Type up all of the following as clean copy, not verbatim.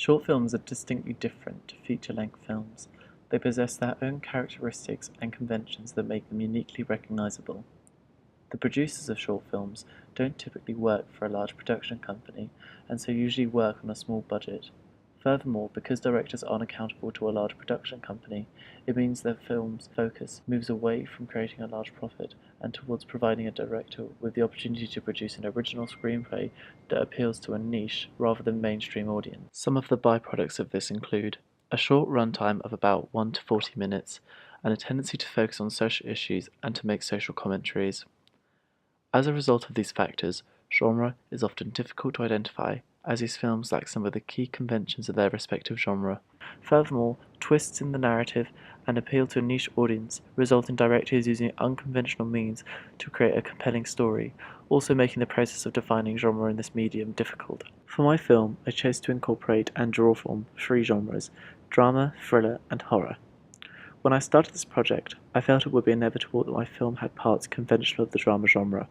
Short films are distinctly different to feature-length films. They possess their own characteristics and conventions that make them uniquely recognizable. The producers of short films don't typically work for a large production company, and so usually work on a small budget. Furthermore, because directors aren't accountable to a large production company, it means their film's focus moves away from creating a large profit and towards providing a director with the opportunity to produce an original screenplay that appeals to a niche rather than mainstream audience. Some of the byproducts of this include a short runtime of about 1 to 40 minutes, and a tendency to focus on social issues and to make social commentaries. As a result of these factors, genre is often difficult to identify, as these films lack some of the key conventions of their respective genre. Furthermore, twists in the narrative and appeal to a niche audience result in directors using unconventional means to create a compelling story, also making the process of defining genre in this medium difficult. For my film, I chose to incorporate and draw from three genres: drama, thriller, and horror. When I started this project, I felt it would be inevitable that my film had parts conventional of the drama genre.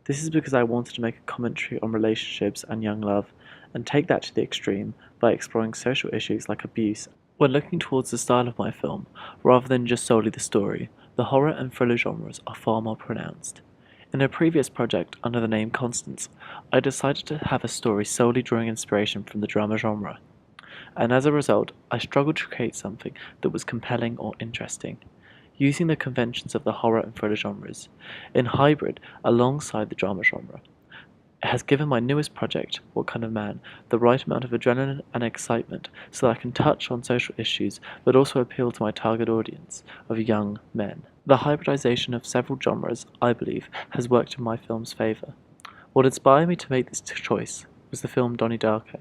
This is because I wanted to make a commentary on relationships and young love, and take that to the extreme by exploring social issues like abuse. When looking towards the style of my film, rather than just solely the story, the horror and thriller genres are far more pronounced. In a previous project under the name Constance, I decided to have a story solely drawing inspiration from the drama genre, and as a result, I struggled to create something that was compelling or interesting, using the conventions of the horror and thriller genres, in hybrid alongside the drama genre. It has given my newest project, What Kind of Man, the right amount of adrenaline and excitement so that I can touch on social issues but also appeal to my target audience of young men. The hybridization of several genres, I believe, has worked in my film's favour. What inspired me to make this choice was the film Donnie Darko.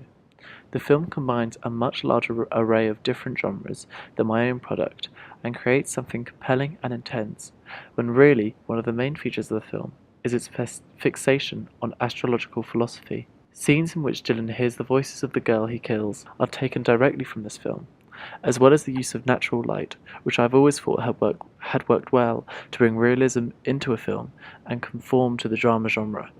The film combines a much larger array of different genres than my own product and creates something compelling and intense, when really one of the main features of the film is its fixation on astrological philosophy. Scenes in which Dylan hears the voices of the girl he kills are taken directly from this film, as well as the use of natural light, which I've always thought had worked well to bring realism into a film and conform to the drama genre.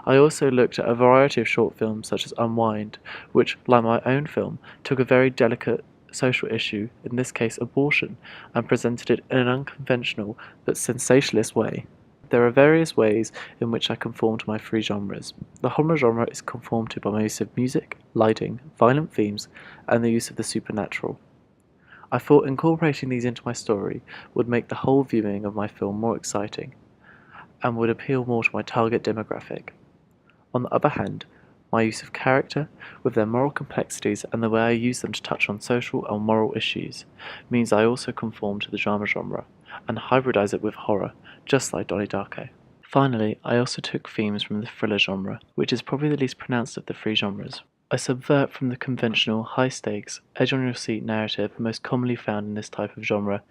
I also looked at a variety of short films such as Unwind, which, like my own film, took a very delicate social issue, in this case abortion, and presented it in an unconventional but sensationalist way. There are various ways in which I conform to my three genres. The horror genre is conformed to by my use of music, lighting, violent themes, and the use of the supernatural. I thought incorporating these into my story would make the whole viewing of my film more exciting, and would appeal more to my target demographic. On the other hand, my use of character, with their moral complexities and the way I use them to touch on social and moral issues, means I also conform to the drama genre, and hybridize it with horror, just like Donnie Darko. Finally, I also took themes from the thriller genre, which is probably the least pronounced of the three genres. I subvert from the conventional, high-stakes, edge-on-your-seat narrative most commonly found in this type of genre,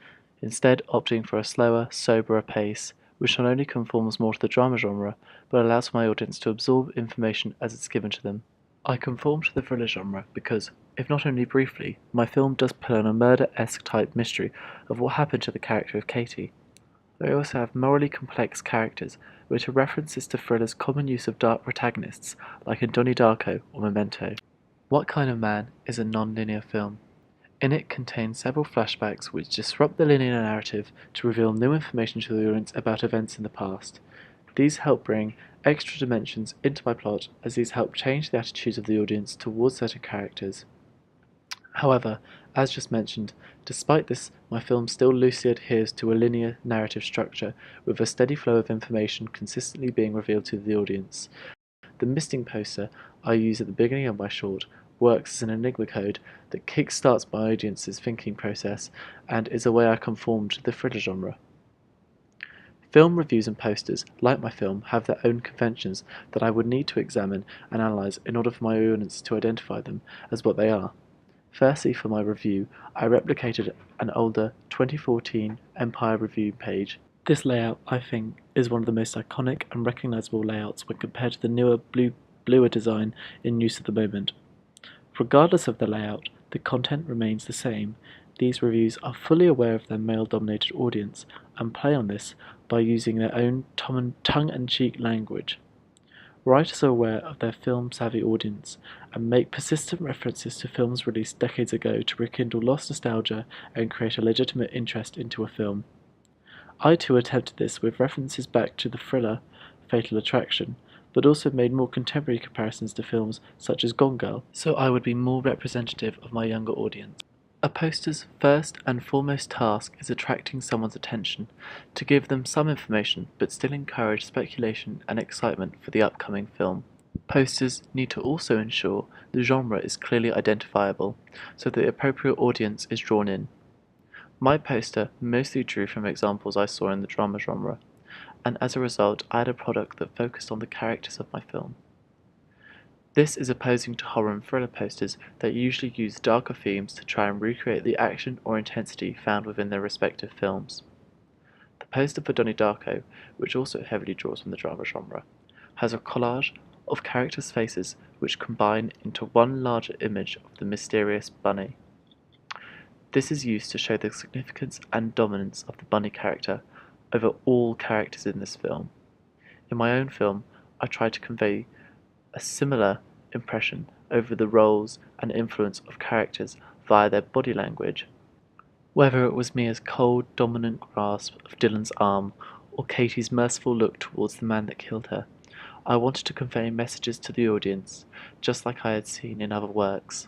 instead opting for a slower, soberer pace, which not only conforms more to the drama genre, but allows my audience to absorb information as it's given to them. I conform to the thriller genre because, if not only briefly, my film does play on a murder-esque type mystery of what happened to the character of Katie. They also have morally complex characters, which are references to thrillers' common use of dark protagonists, like in Donnie Darko or Memento. What Kind of Man is a non-linear film. In it contains several flashbacks which disrupt the linear narrative to reveal new information to the audience about events in the past. These help bring extra dimensions into my plot, as these help change the attitudes of the audience towards certain characters. However, as just mentioned, despite this, my film still loosely adheres to a linear narrative structure, with a steady flow of information consistently being revealed to the audience. The misting poster I use at the beginning of my short works as an enigma code that kickstarts my audience's thinking process and is a way I conform to the thriller genre. Film reviews and posters, like my film, have their own conventions that I would need to examine and analyse in order for my audience to identify them as what they are. Firstly, for my review, I replicated an older 2014 Empire Review page. This layout, I think, is one of the most iconic and recognisable layouts when compared to the newer bluer design in use at the moment. Regardless of the layout, the content remains the same. These reviews are fully aware of their male-dominated audience and play on this by using their own tongue-in-cheek language. Writers are aware of their film-savvy audience and make persistent references to films released decades ago to rekindle lost nostalgia and create a legitimate interest into a film. I too attempted this with references back to the thriller Fatal Attraction, but also made more contemporary comparisons to films such as Gone Girl, so I would be more representative of my younger audience. A poster's first and foremost task is attracting someone's attention, to give them some information but still encourage speculation and excitement for the upcoming film. Posters need to also ensure the genre is clearly identifiable, so that the appropriate audience is drawn in. My poster mostly drew from examples I saw in the drama genre, and as a result I had a product that focused on the characters of my film. This is opposing to horror and thriller posters that usually use darker themes to try and recreate the action or intensity found within their respective films. The poster for Donnie Darko, which also heavily draws from the drama genre, has a collage of characters' faces which combine into one larger image of the mysterious bunny. This is used to show the significance and dominance of the bunny character over all characters in this film. In my own film, I tried to convey a similar impression over the roles and influence of characters via their body language. Whether it was Mia's cold, dominant grasp of Dylan's arm or Katie's merciful look towards the man that killed her, I wanted to convey messages to the audience, just like I had seen in other works.